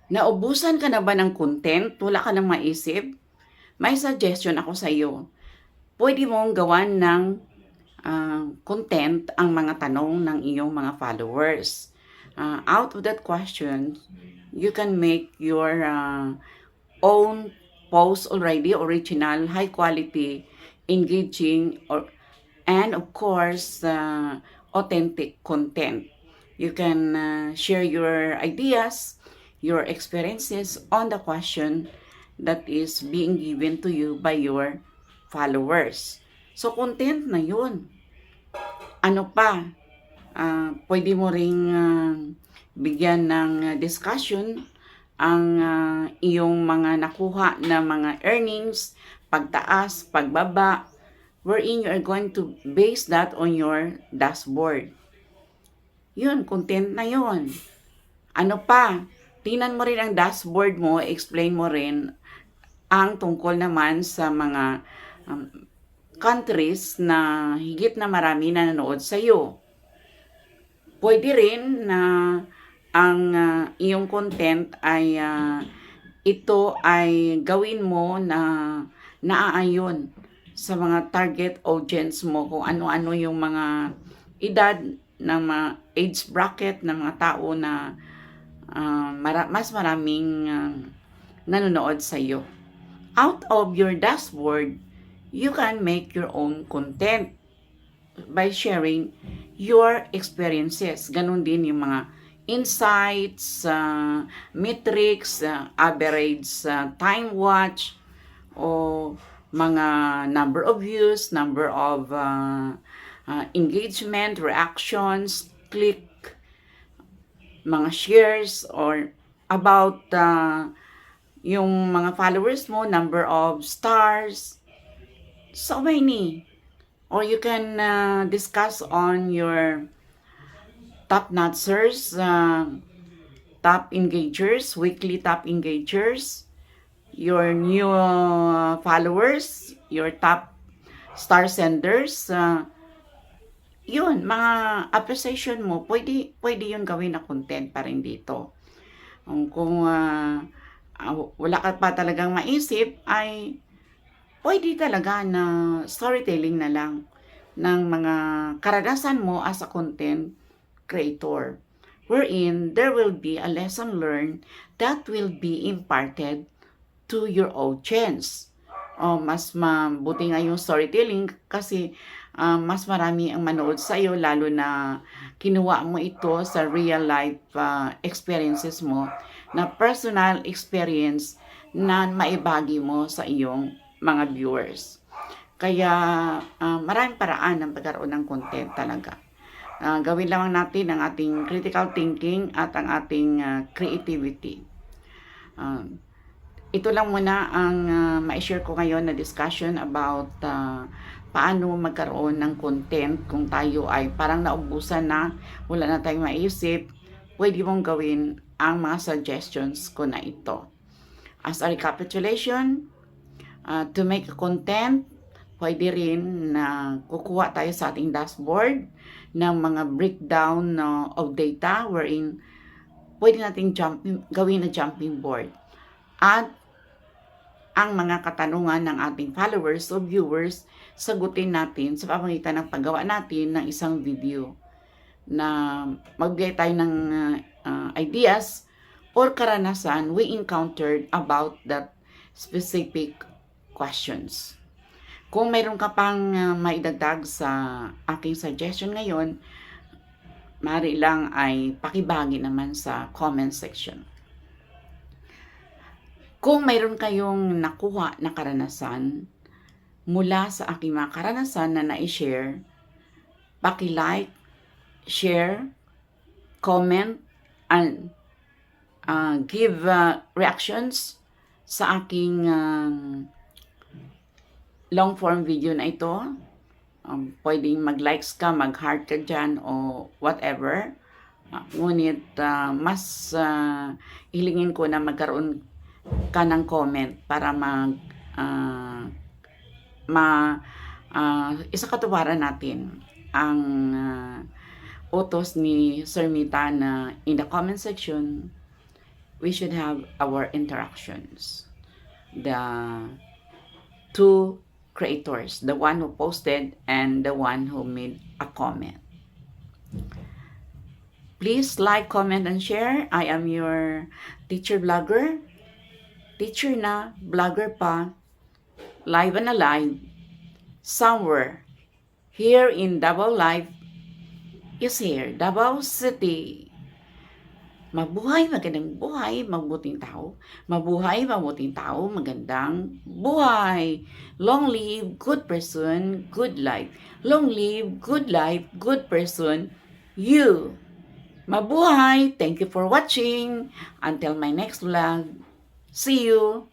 Naubusan ka na ba ng content? Wala ka nang maisip? May suggestion ako sa iyo. Pwede mong gawan ng content ang mga tanong ng iyong mga followers. Out of that question, you can make your own post already, original, high quality, engaging, and of course, authentic content. You can share your ideas, your experiences on the question that is being given to you by your followers. So, content na yun. Ano pa? Pwede mo ring bigyan ng discussion ang iyong mga nakuha na mga earnings, pagtaas, pagbaba, wherein you are going to base that on your dashboard. Yun, content na yun. Ano pa? Tingnan mo rin ang dashboard mo, explain mo rin ang tungkol naman sa mga countries na higit na marami na nanood sa iyo. Pwede rin na ang iyong content ay ito ay gawin mo na naaayon sa mga target audience mo, kung ano-ano yung mga edad ng mga age bracket ng mga tao na mas maraming nanonood sa iyo. Out of your dashboard, you can make your own content by sharing your experiences. Ganun din yung mga insights, metrics, average time watch, o mga number of views, number of engagement, reactions, click, mga shares, or about yung mga followers mo, number of stars, so many. Or you can discuss on your top notchers, top engagers, weekly top engagers, your new followers, your top star senders. Yun, mga appreciation mo, pwede yun gawin na content pa rin dito. Kung wala ka pa talagang maisip, ay pwede talaga na storytelling na lang ng mga karanasan mo as a content creator, wherein there will be a lesson learned that will be imparted to your audience. Mas mabuti nga yung storytelling kasi mas marami ang manood sa iyo, lalo na kinuha mo ito sa real life experiences mo, na personal experience na maibagi mo sa iyong mga viewers. Kaya maraming paraan ng pagkaroon ng content talaga. Gawin lamang natin ang ating critical thinking at ang ating creativity. Ito lang muna ang ma-share ko ngayon na discussion about paano magkaroon ng content kung tayo ay parang naubusan na, wala na tayong maisip. Pwede mong gawin ang mga suggestions ko na ito. As a recapitulation, to make a content, pwede rin na kukuha tayo sa ating dashboard ng mga breakdown of data, wherein pwede nating gawin na jumping board. At ang mga katanungan ng ating followers o viewers, sagutin natin sa pamamagitan ng paggawa natin ng isang video na magbigay tayo ng ideas or karanasan we encountered about that specific questions. Kung mayroon ka pang maidagdag sa aking suggestion ngayon, maaari lang ay pakibagi naman sa comment section. Kung mayroon kayong nakuha na karanasan mula sa aking mga karanasan na na-share, paki-like, share, comment, and give reactions sa aking long form video na ito. Pwedeng mag-likes ka, mag-heart ka dyan, o whatever. Ngunit mas hilingin ko na magkaroon ka ng comment para isakatuparan natin ang utos ni Sir Mita na in the comment section, we should have our interactions. The two creators, the one who posted and the one who made a comment. Please like, comment, and share. I am your teacher vlogger. Teacher na, vlogger pa, live and alive, somewhere. Here in Davao Life is here, Davao City. Mabuhay, magandang buhay, mabuting tao. Mabuhay, mabuting tao, magandang buhay. Long live, good person, good life. Long live, good life, good person, you. Mabuhay! Thank you for watching. Until my next vlog. See you!